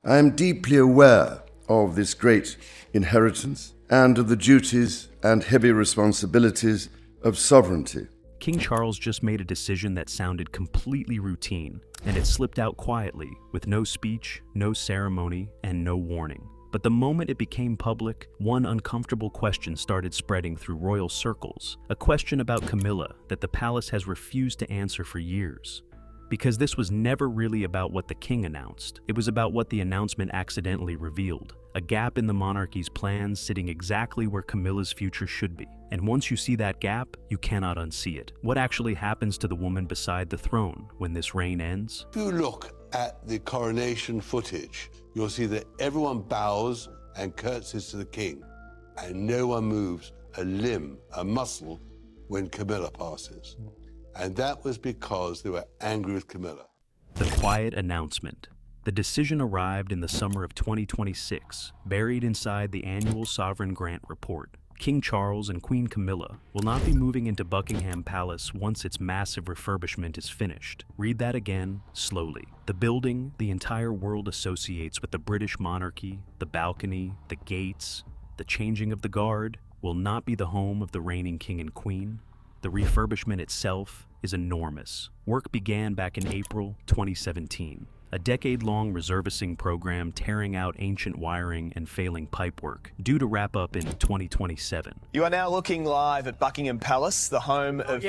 I am deeply aware of this great inheritance and of the duties and heavy responsibilities of sovereignty. King Charles just made a decision that sounded completely routine, and it slipped out quietly, with no speech, no ceremony, and no warning. But the moment it became public, one uncomfortable question started spreading through royal circles, a question about Camilla that the palace has refused to answer for years. Because this was never really about what the king announced, it was about what the announcement accidentally revealed, a gap in the monarchy's plans sitting exactly where Camilla's future should be. And once you see that gap, you cannot unsee it. What actually happens to the woman beside the throne when this reign ends? If you look at the coronation footage, you'll see that everyone bows and curtsies to the king, and no one moves a limb, a muscle, when Camilla passes. And that was because they were angry with Camilla. The quiet announcement. The decision arrived in the summer of 2026, buried inside the annual Sovereign Grant Report. King Charles and Queen Camilla will not be moving into Buckingham Palace once its massive refurbishment is finished. Read that again, slowly. The building the entire world associates with the British monarchy, the balcony, the gates, the changing of the guard, will not be the home of the reigning king and queen. The refurbishment itself is enormous. Work began back in April 2017. A decade-long resurfacing program tearing out ancient wiring and failing pipework, due to wrap up in 2027. You are now looking live at Buckingham Palace, the home of...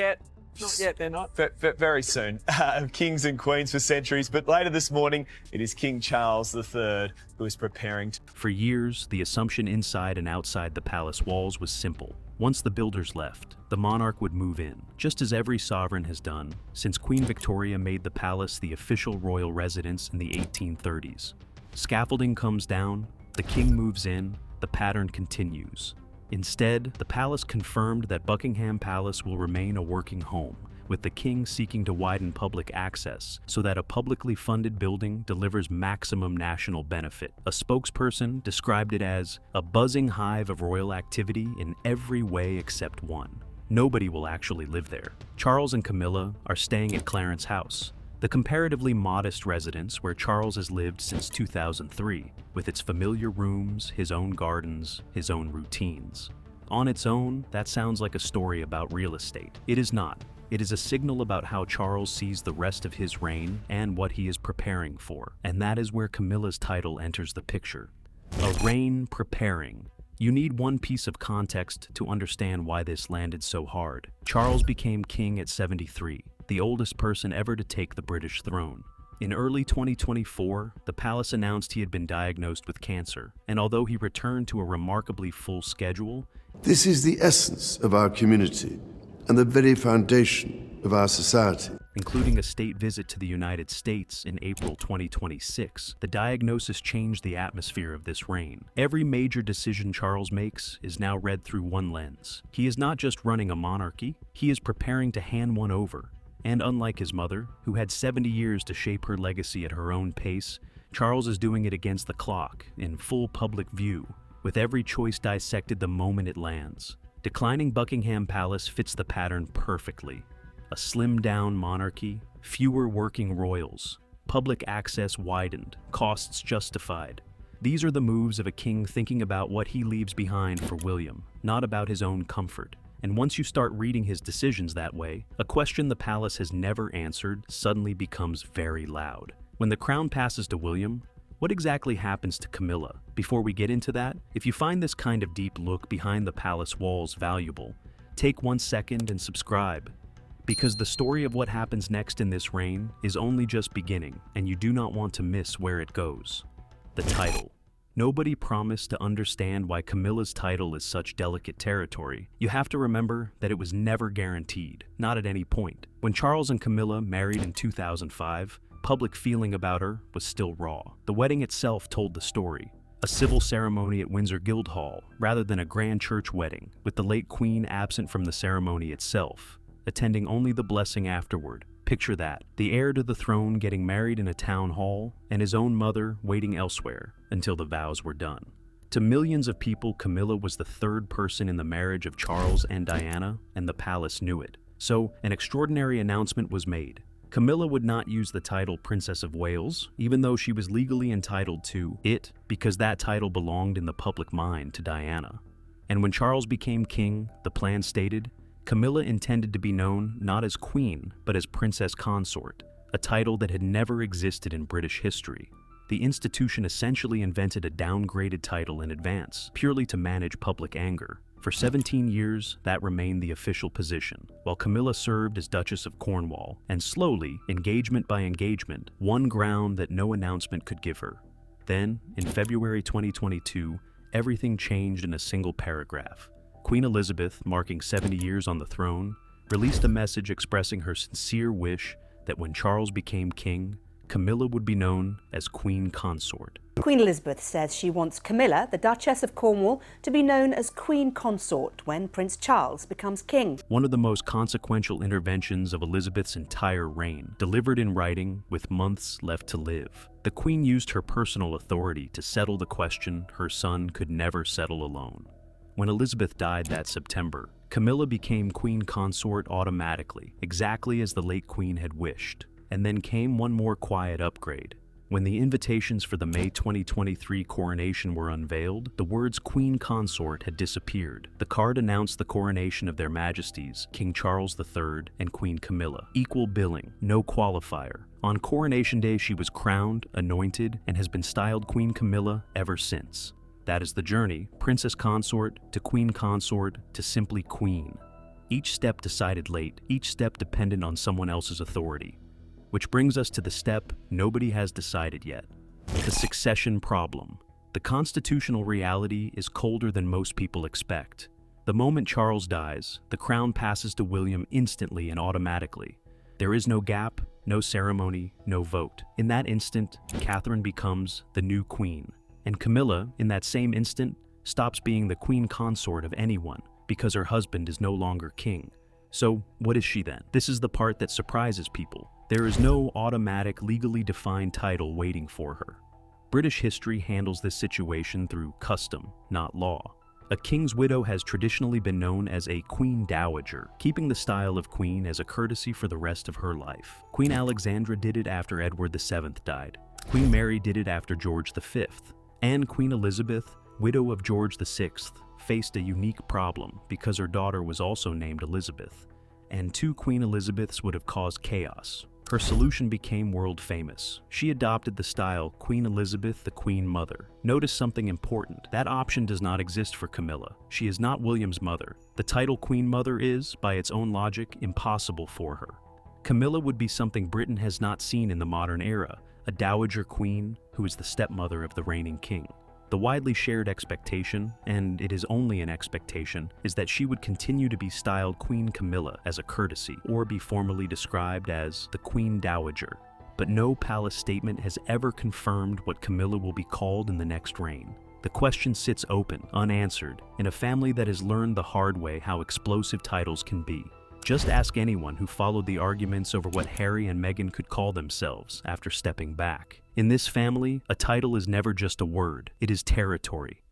Not yet, they're not. Very soon. Of kings and queens for centuries, but later this morning, it is King Charles III who is preparing to... For years, the assumption inside and outside the palace walls was simple. Once the builders left, the monarch would move in, just as every sovereign has done since Queen Victoria made the palace the official royal residence in the 1830s. Scaffolding comes down, the king moves in, the pattern continues. Instead, the palace confirmed that Buckingham Palace will remain a working home, with the king seeking to widen public access so that a publicly funded building delivers maximum national benefit. A spokesperson described it as a buzzing hive of royal activity in every way except one. Nobody will actually live there. Charles and Camilla are staying at Clarence House, the comparatively modest residence where Charles has lived since 2003, with its familiar rooms, his own gardens, his own routines. On its own, that sounds like a story about real estate. It is not. It is a signal about how Charles sees the rest of his reign and what he is preparing for. And that is where Camilla's title enters the picture. A reign preparing. You need one piece of context to understand why this landed so hard. Charles became king at 73, the oldest person ever to take the British throne. In early 2024, the palace announced he had been diagnosed with cancer, and although he returned to a remarkably full schedule, This is the essence of our community and the very foundation of our society. including a state visit to the United States in April 2026, the diagnosis changed the atmosphere of this reign. Every major decision Charles makes is now read through one lens. He is not just running a monarchy, he is preparing to hand one over. And unlike his mother, who had 70 years to shape her legacy at her own pace, Charles is doing it against the clock, in full public view, with every choice dissected the moment it lands. Declining Buckingham Palace fits the pattern perfectly. A slimmed-down monarchy, fewer working royals, public access widened, costs justified. These are the moves of a king thinking about what he leaves behind for William, not about his own comfort. And once you start reading his decisions that way, a question the palace has never answered suddenly becomes very loud. When the crown passes to William, what exactly happens to Camilla? Before we get into that, if you find this kind of deep look behind the palace walls valuable, take 1 second and subscribe. Because the story of what happens next in this reign is only just beginning, and you do not want to miss where it goes. The title. Nobody promised to understand why Camilla's title is such delicate territory. You have to remember that it was never guaranteed, not at any point. When Charles and Camilla married in 2005, public feeling about her was still raw. The wedding itself told the story. A civil ceremony at Windsor Guildhall, rather than a grand church wedding, with the late Queen absent from the ceremony itself, attending only the blessing afterward. Picture that, the heir to the throne getting married in a town hall, and his own mother waiting elsewhere until the vows were done. To millions of people, Camilla was the third person in the marriage of Charles and Diana, and the palace knew it. So, an extraordinary announcement was made. Camilla would not use the title Princess of Wales, even though she was legally entitled to it because that title belonged in the public mind to Diana. And when Charles became king, the plan stated, Camilla intended to be known not as queen, but as princess consort, a title that had never existed in British history. The institution essentially invented a downgraded title in advance, purely to manage public anger. For 17 years, that remained the official position, while Camilla served as Duchess of Cornwall, and slowly, engagement by engagement, won ground that no announcement could give her. Then, in February 2022, everything changed in a single paragraph. Queen Elizabeth, marking 70 years on the throne, released a message expressing her sincere wish that when Charles became king, Camilla would be known as Queen Consort. Queen Elizabeth says she wants Camilla, the Duchess of Cornwall, to be known as Queen Consort when Prince Charles becomes king. One of the most consequential interventions of Elizabeth's entire reign, delivered in writing with months left to live. The Queen used her personal authority to settle the question her son could never settle alone. When Elizabeth died that September, Camilla became Queen Consort automatically, exactly as the late Queen had wished. And then came one more quiet upgrade. When the invitations for the May 2023 coronation were unveiled, the words Queen Consort had disappeared. The card announced the coronation of their Majesties, King Charles III and Queen Camilla. Equal billing, no qualifier. On coronation day, she was crowned, anointed, and has been styled Queen Camilla ever since. That is the journey, Princess Consort to Queen Consort to simply Queen. Each step decided late, each step dependent on someone else's authority. Which brings us to the step nobody has decided yet. The succession problem. The constitutional reality is colder than most people expect. The moment Charles dies, the crown passes to William instantly and automatically. There is no gap, no ceremony, no vote. In that instant, Catherine becomes the new queen. And Camilla, in that same instant, stops being the queen consort of anyone because her husband is no longer king. So, what is she then? This is the part that surprises people. There is no automatic, legally defined title waiting for her. British history handles this situation through custom, not law. A king's widow has traditionally been known as a queen dowager, keeping the style of queen as a courtesy for the rest of her life. Queen Alexandra did it after Edward VII died. Queen Mary did it after George V. And Queen Elizabeth, widow of George VI, faced a unique problem because her daughter was also named Elizabeth. And two Queen Elizabeths would have caused chaos. Her solution became world famous. She adopted the style Queen Elizabeth the Queen Mother. Notice something important. That option does not exist for Camilla. She is not William's mother. The title Queen Mother is, by its own logic, impossible for her. Camilla would be something Britain has not seen in the modern era, a dowager queen who is the stepmother of the reigning king. The widely shared expectation, and it is only an expectation, is that she would continue to be styled Queen Camilla as a courtesy, or be formally described as the Queen Dowager. But no palace statement has ever confirmed what Camilla will be called in the next reign. The question sits open, unanswered, in a family that has learned the hard way how explosive titles can be. Just ask anyone who followed the arguments over what Harry and Meghan could call themselves after stepping back. In this family, a title is never just a word, it is territory.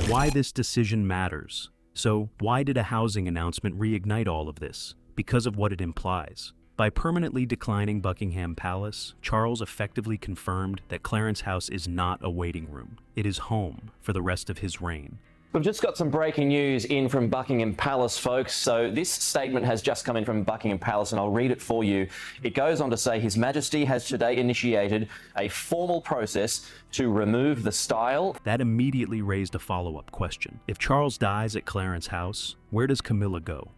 Why this decision matters. So, why did a housing announcement reignite all of this? Because of what it implies. By permanently declining Buckingham Palace, Charles effectively confirmed that Clarence House is not a waiting room. It is home for the rest of his reign. We've just got some breaking news in from Buckingham Palace, folks. So this statement has just come in from Buckingham Palace, and I'll read it for you. It goes on to say, His Majesty has today initiated a formal process to remove the style. That immediately raised a follow-up question. If Charles dies at Clarence House, where does Camilla go?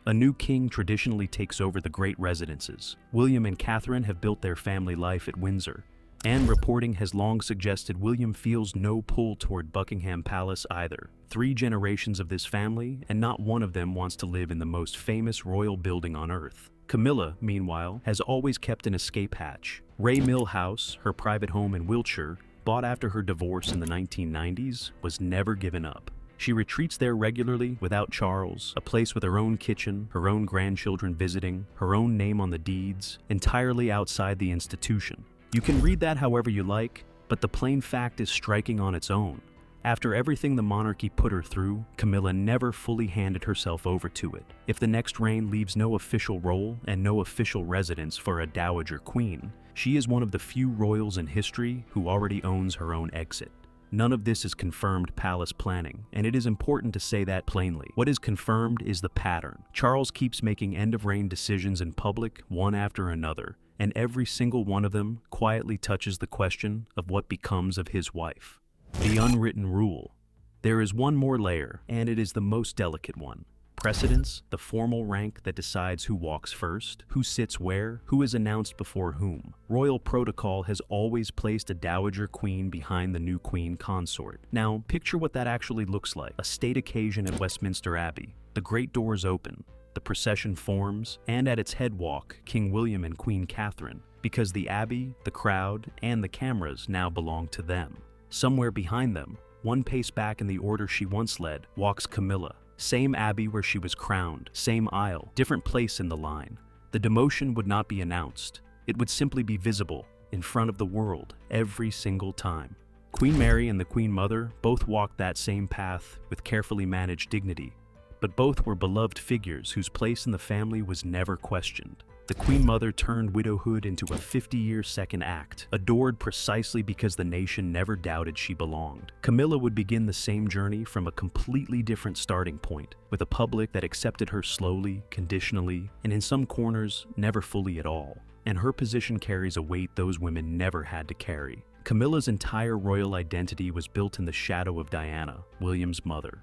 A new king traditionally takes over the great residences. William and Catherine have built their family life at Windsor. And reporting has long suggested William feels no pull toward Buckingham Palace either. 3 generations of this family, and not one of them wants to live in the most famous royal building on earth. Camilla, meanwhile, has always kept an escape hatch. Ray Mill House, her private home in Wiltshire, bought after her divorce in the 1990s, was never given up. She retreats there regularly without Charles, a place with her own kitchen, her own grandchildren visiting, her own name on the deeds, entirely outside the institution. You can read that however you like, but the plain fact is striking on its own. After everything the monarchy put her through, Camilla never fully handed herself over to it. If the next reign leaves no official role and no official residence for a dowager queen, she is one of the few royals in history who already owns her own exit. None of this is confirmed palace planning, and it is important to say that plainly. What is confirmed is the pattern. Charles keeps making end-of-reign decisions in public, one after another, and every single one of them quietly touches the question of what becomes of his wife. The unwritten rule. There is one more layer, and it is the most delicate one. Precedence, the formal rank that decides who walks first, who sits where, who is announced before whom. Royal protocol has always placed a dowager queen behind the new queen consort. Now, picture what that actually looks like. A state occasion at Westminster Abbey. The great doors open, the procession forms, and at its head walk King William and Queen Catherine, because the Abbey, the crowd, and the cameras now belong to them. Somewhere behind them, one pace back in the order she once led, walks Camilla. Same Abbey where she was crowned, same aisle, different place in the line. The demotion would not be announced. It would simply be visible, in front of the world, every single time. Queen Mary and the Queen Mother both walked that same path with carefully managed dignity, but both were beloved figures whose place in the family was never questioned. The Queen Mother turned widowhood into a 50-year second act, adored precisely because the nation never doubted she belonged. Camilla would begin the same journey from a completely different starting point, with a public that accepted her slowly, conditionally, and in some corners, never fully at all. And her position carries a weight those women never had to carry. Camilla's entire royal identity was built in the shadow of Diana, William's mother.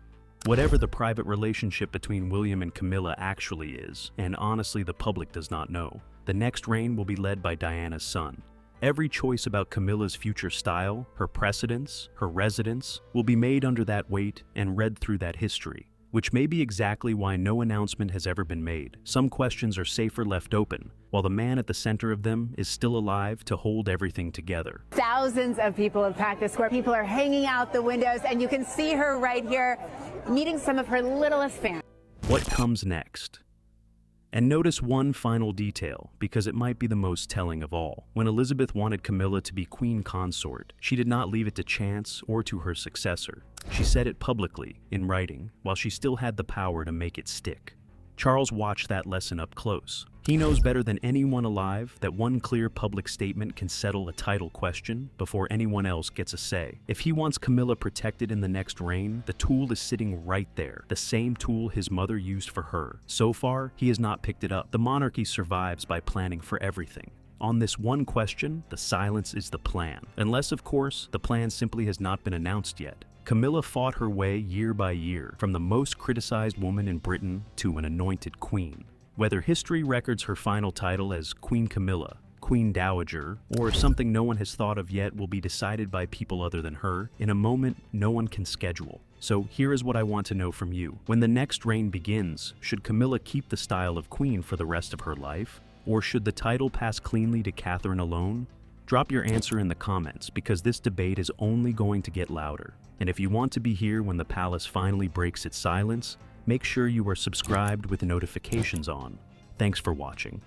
Whatever the private relationship between William and Camilla actually is, and honestly the public does not know, the next reign will be led by Diana's son. Every choice about Camilla's future style, her precedence, her residence, will be made under that weight and read through that history, which may be exactly why no announcement has ever been made. Some questions are safer left open, while the man at the center of them is still alive to hold everything together. Thousands of people have packed the square. People are hanging out the windows, and you can see her right here meeting some of her littlest fans. What comes next? And notice one final detail, because it might be the most telling of all. When Elizabeth wanted Camilla to be queen consort, she did not leave it to chance or to her successor. She said it publicly, in writing, while she still had the power to make it stick. Charles watched that lesson up close. He knows better than anyone alive that one clear public statement can settle a title question before anyone else gets a say. If he wants Camilla protected in the next reign, the tool is sitting right there, the same tool his mother used for her. So far, he has not picked it up. The monarchy survives by planning for everything. On this one question, the silence is the plan. Unless, of course, the plan simply has not been announced yet. Camilla fought her way year by year, from the most criticized woman in Britain to an anointed queen. Whether history records her final title as Queen Camilla, Queen Dowager, or something no one has thought of yet will be decided by people other than her, in a moment no one can schedule. So here is what I want to know from you. When the next reign begins, should Camilla keep the style of queen for the rest of her life? Or should the title pass cleanly to Catherine alone? Drop your answer in the comments, because this debate is only going to get louder. And if you want to be here when the palace finally breaks its silence, make sure you are subscribed with notifications on. Thanks for watching.